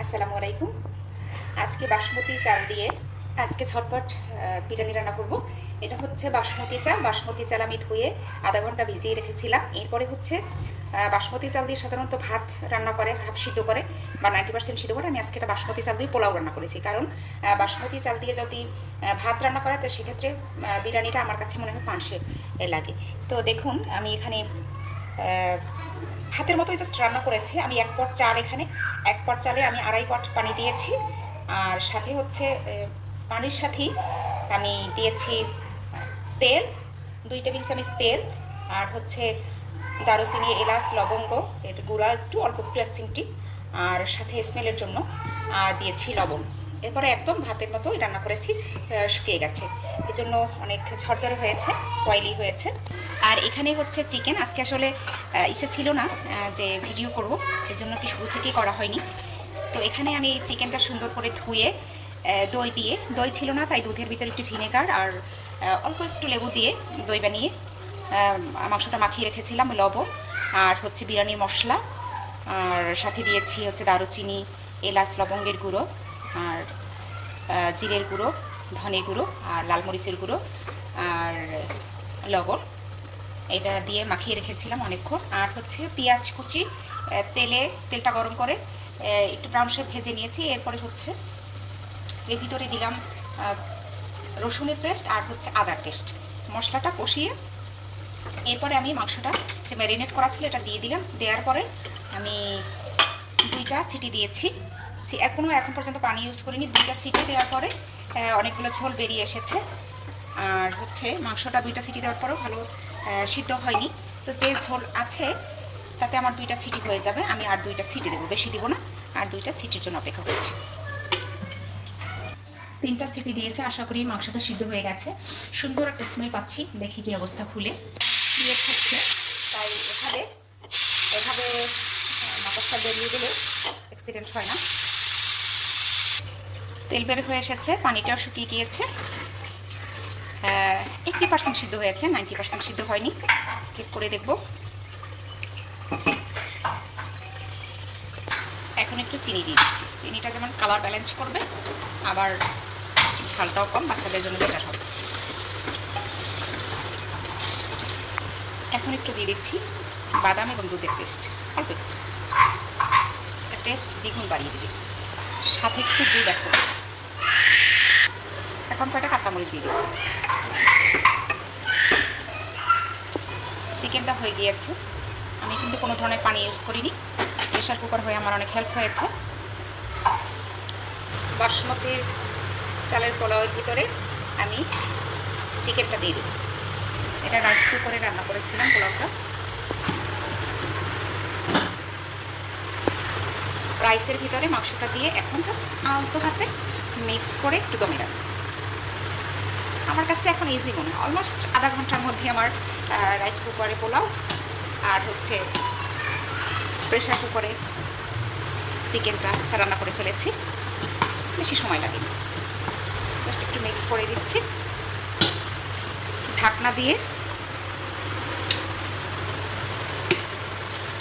আসসালামু আলাইকুম। আজকে বাসমতি চাল দিয়ে আজকে ঝটপট বিরিয়ানি রান্না করব। এটা হচ্ছে বাসমতি চাল আমি ধুয়ে আধা ঘন্টা ভিজিয়ে রেখেছিলাম। এরপরে হচ্ছে বাসমতি চাল দিয়ে সাধারণত ভাত রান্না করে, হাফ সিদ্ধ করে বা 90% সিদ্ধ করে। আমি আজকে এটা বাসমতি চাল দিয়ে পোলাও রান্না করেছি, কারণ বাসমতি চাল দিয়ে যদি ভাত রান্না করে তো সেক্ষেত্রে বিরিয়ানিটা আমার কাছে মনে হয় পানসে লাগে। তো দেখুন, আমি এখানে ভাতের মতোই জাস্ট রান্না করেছি। আমি এক পট চালে আমি 2.5 পট পানি দিয়েছি, আর সাথে হচ্ছে পানির সাথেই আমি দিয়েছি তেল, 2 টেবিল চামচ তেল, আর হচ্ছে দারুচিনি, এলাচ, লবঙ্গ এর গুঁড়া একটু অল্প, একটু 1 চিমটি, আর সাথে স্মেলের জন্য দিয়েছি লবণ। এরপরে একদম ভাতের মতোই রান্না করেছি, শুকিয়ে গেছে, এজন্য অনেক ঝরঝরে হয়েছে, অয়েলি হয়েছে। আর এখানে হচ্ছে চিকেন। আজকে আসলে ইচ্ছে ছিল না যে ভিডিও করব, এজন্য কি শুরু থেকেই করা হয়নি। তো এখানে আমি চিকেনটা সুন্দর করে ধুয়ে দই ছিল না, তাই দুধের ভিতরে একটু ভিনেগার আর অল্প একটু লেবু দিয়ে দই বানিয়ে মাংসটা মাখিয়ে রেখেছিলাম। লবণ আর হচ্ছে বিরিয়ানির মশলা, আর সাথে দিয়েছি হচ্ছে দারুচিনি, এলাচ, লবঙ্গের গুঁড়ো, আর জিরের গুঁড়ো, ধনে গুঁড়ো, আর লাল মরিচের গুঁড়ো, আর লবণ। এটা দিয়ে মাখিয়ে রেখেছিলাম অনেকক্ষণ। আর হচ্ছে পেঁয়াজ কুচি, তেলটা গরম করে একটু ব্রাউন শেপ ভেজে নিয়েছি। এরপরে হচ্ছে এর ভিতরে দিলাম রসুনের পেস্ট আর হচ্ছে আদার পেস্ট, মশলাটা কষিয়ে এরপরে আমি মাংসটা যে ম্যারিনেট করা ছিল এটা দিয়ে দিলাম। দেওয়ার পরে আমি 2টা সিটি দিয়েছি। এখন পর্যন্ত পানি ইউজ করিনি। 2টা সিটি দেওয়ার পরে অনেকগুলো ঝোল বেরিয়ে এসেছে। আর হচ্ছে মাংসটা 2টা সিটি দেওয়ার পরেও ভালো সিদ্ধ হয়নি, তো যে ঝোল আছে তাতে আমার 2টা সিটি হয়ে যাবে। আমি আর 2টা সিটি দেবো, বেশি দিব না, আর 2টা সিটির জন্য অপেক্ষা করছি। 3টা সিটি দিয়েছে, আশা করি মাংসটা সিদ্ধ হয়ে গেছে। সুন্দর একটা স্মেল পাচ্ছি, দেখি কি অবস্থা। খুলে দিয়ে থাকছে, তাই এভাবে মাংসটা বেরিয়ে গেলে অ্যাক্সিডেন্ট হয় না। তেল বের হয়ে এসেছে, পানিটাও শুকিয়ে গিয়েছে। 80% সিদ্ধ হয়েছে, 90% সিদ্ধ হয়নি। চেক করে দেখব। এখন একটু চিনি দিয়ে দিচ্ছি। চিনিটা যেমন কালার ব্যালেন্স করবে, আবার ঝালটাও কম, বাচ্চাদের জন্য বেটার হবে। এখন একটু দিয়ে দিচ্ছি বাদাম এবং দুধের পেস্ট, অল্প একটু, টেস্ট দ্বিগুণ বাড়িয়ে দিবি। সাথে একটু দুধ অ্যাড করছি। এখন কয়টা কাঁচামরিচ দিয়ে দিচ্ছি। চিকেনটা হয়ে গিয়েছে। আমি কিন্তু কোনো ধরনের পানি ইউজ করিনি, প্রেশার কুকার হয়ে আমার অনেক হেল্প হয়েছে। বাসমতি চালের পোলাওয়ের ভিতরে আমি চিকেনটা দিয়ে দেব। এটা রাইস কুকারে রান্না করেছিলাম পোলাওটা। রাইসের ভিতরে মাংসটা দিয়ে এখন জাস্ট আলতো হাতে মিক্স করে একটু দমে রাখবো। আমার কাছে এখন ইজি মনে হয়। অলমোস্ট আধা ঘন্টার মধ্যে আমার রাইস কুকারে পোলাও আর হচ্ছে প্রেশার কুকারে চিকেনটা রান্না করে ফেলেছি। বেশি সময় লাগেনি, জাস্ট একটু মিক্স করে দিচ্ছি, ঢাকনা দিয়ে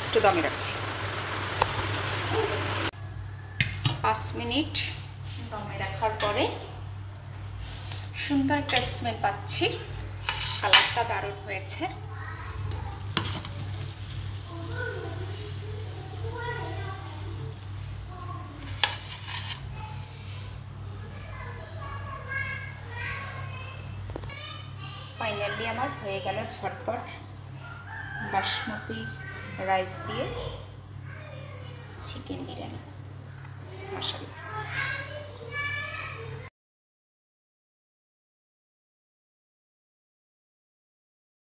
একটু দমে রাখছি। 5 মিনিট দমে রাখার পরে সুন্দর একটা স্মেল পাচ্ছি, কালারটা দারুণ হয়েছে। ফাইনালি আমার হয়ে গেল ঝটপট বাসমতি রাইস দিয়ে চিকেন বিরিয়ানি। মাশাআল্লাহ।